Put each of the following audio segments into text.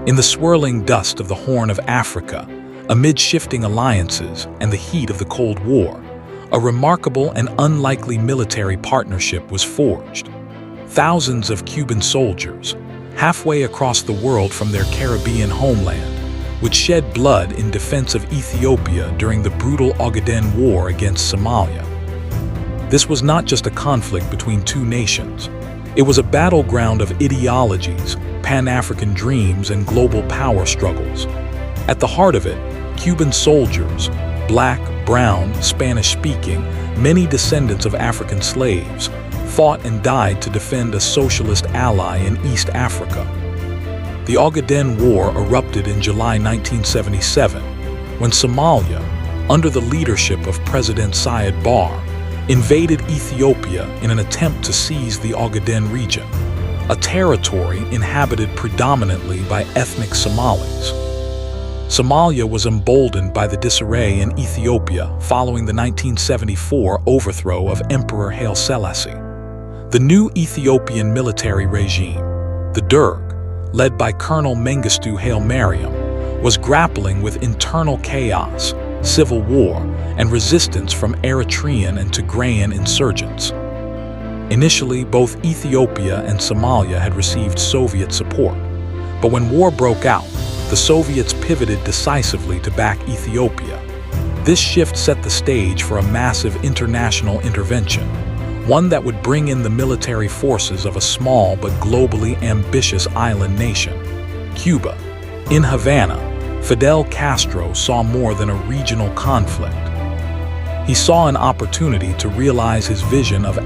In the swirling dust of the Horn of Africa, amid shifting alliances and the heat of the Cold War, a remarkable and unlikely military partnership was forged. Thousands of Cuban soldiers, halfway across the world from their Caribbean homeland, would shed blood in defense of Ethiopia during the brutal Ogaden War against Somalia. This was not just a conflict between two nations. It was a battleground of ideologies, Pan-African dreams, and global power struggles. At the heart of it, Cuban soldiers, black, brown, Spanish-speaking, many descendants of African slaves, fought and died to defend a socialist ally in East Africa. The Ogaden War erupted in July 1977, when Somalia, under the leadership of President Siad Barre, invaded Ethiopia in an attempt to seize the Ogaden region, a territory inhabited predominantly by ethnic Somalis. Somalia was emboldened by the disarray in Ethiopia following the 1974 overthrow of Emperor Haile Selassie. The new Ethiopian military regime, the Derg, led by Colonel Mengistu Haile Mariam, was grappling with internal chaos, civil war, and resistance from Eritrean and Tigrayan insurgents. Initially, both Ethiopia and Somalia had received Soviet support, but when war broke out, the Soviets pivoted decisively to back Ethiopia. This shift set the stage for a massive international intervention, one that would bring in the military forces of a small but globally ambitious island nation, Cuba. In Havana, Fidel Castro saw more than a regional conflict. He saw an opportunity to realize his vision of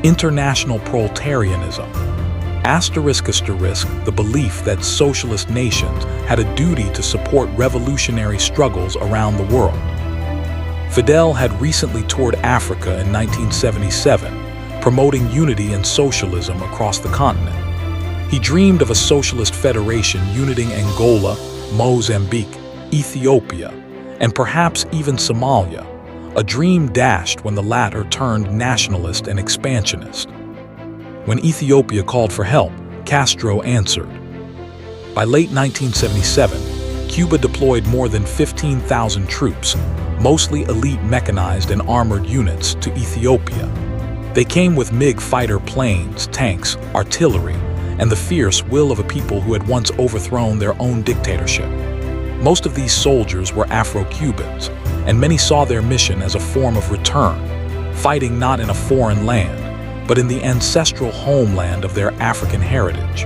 international proletarianism. The belief that socialist nations had a duty to support revolutionary struggles around the world. Fidel had recently toured Africa in 1977, promoting unity and socialism across the continent. He dreamed of a socialist federation uniting Angola, Mozambique, Ethiopia, and perhaps even Somalia, a dream dashed when the latter turned nationalist and expansionist. When Ethiopia called for help, Castro answered. By late 1977, Cuba deployed more than 15,000 troops, mostly elite mechanized and armored units, to Ethiopia. They came with MiG fighter planes, tanks, artillery, and the fierce will of a people who had once overthrown their own dictatorship. Most of these soldiers were Afro-Cubans, and many saw their mission as a form of return, fighting not in a foreign land, but in the ancestral homeland of their African heritage.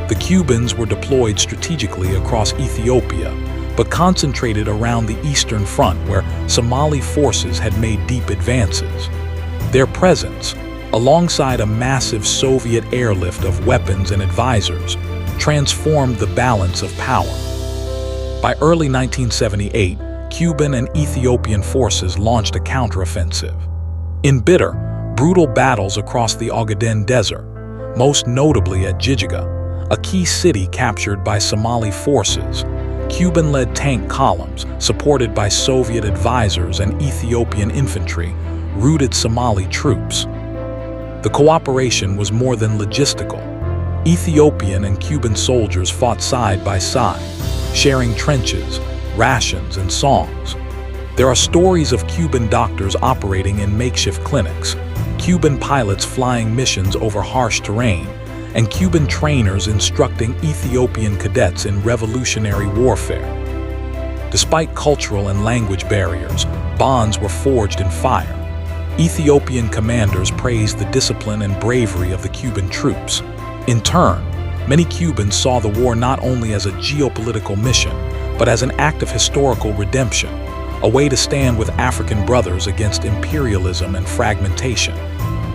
The Cubans were deployed strategically across Ethiopia, but concentrated around the Eastern Front where Somali forces had made deep advances. Their presence, alongside a massive Soviet airlift of weapons and advisors, transformed the balance of power. By early 1978, Cuban and Ethiopian forces launched a counteroffensive. In bitter, brutal battles across the Ogaden Desert, most notably at Jijiga, a key city captured by Somali forces, Cuban-led tank columns, supported by Soviet advisors and Ethiopian infantry, routed Somali troops. The cooperation was more than logistical. Ethiopian and Cuban soldiers fought side by side, sharing trenches, rations, and songs. There are stories of Cuban doctors operating in makeshift clinics, Cuban pilots flying missions over harsh terrain, and Cuban trainers instructing Ethiopian cadets in revolutionary warfare. Despite cultural and language barriers, bonds were forged in fire. Ethiopian commanders praised the discipline and bravery of the Cuban troops. In turn, many Cubans saw the war not only as a geopolitical mission, but as an act of historical redemption, a way to stand with African brothers against imperialism and fragmentation.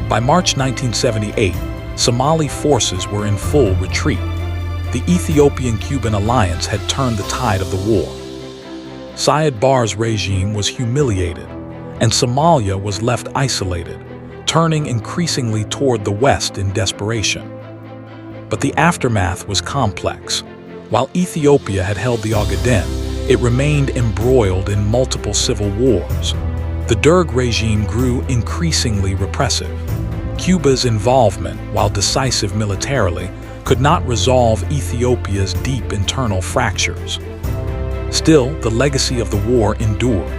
By March 1978, Somali forces were in full retreat. The Ethiopian-Cuban alliance had turned the tide of the war. Siad Barre's regime was humiliated, and Somalia was left isolated, turning increasingly toward the west in desperation. But the aftermath was complex. While Ethiopia had held the Ogaden, it remained embroiled in multiple civil wars. The Derg regime grew increasingly repressive. Cuba's involvement, while decisive militarily, could not resolve Ethiopia's deep internal fractures. Still, the legacy of the war endured.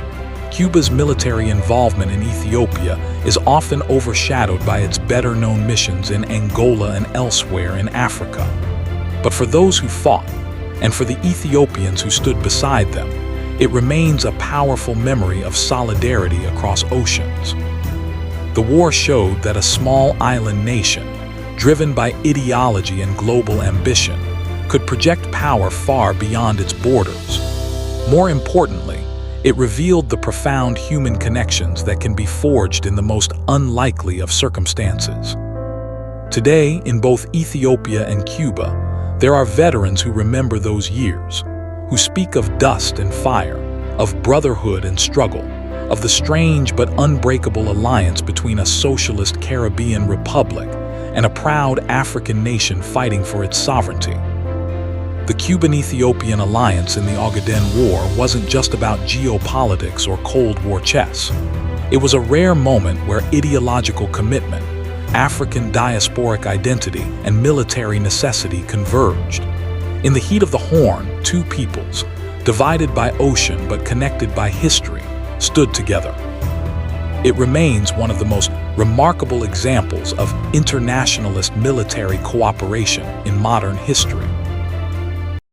Cuba's military involvement in Ethiopia is often overshadowed by its better-known missions in Angola and elsewhere in Africa. But for those who fought, and for the Ethiopians who stood beside them, it remains a powerful memory of solidarity across oceans. The war showed that a small island nation, driven by ideology and global ambition, could project power far beyond its borders. More importantly, it revealed the profound human connections that can be forged in the most unlikely of circumstances. Today, in both Ethiopia and Cuba, there are veterans who remember those years, who speak of dust and fire, of brotherhood and struggle, of the strange but unbreakable alliance between a socialist Caribbean republic and a proud African nation fighting for its sovereignty. The Cuban-Ethiopian alliance in the Ogaden War wasn't just about geopolitics or Cold War chess. It was a rare moment where ideological commitment, African diasporic identity, and military necessity converged. In the heat of the Horn, two peoples, divided by ocean but connected by history, stood together. It remains one of the most remarkable examples of internationalist military cooperation in modern history.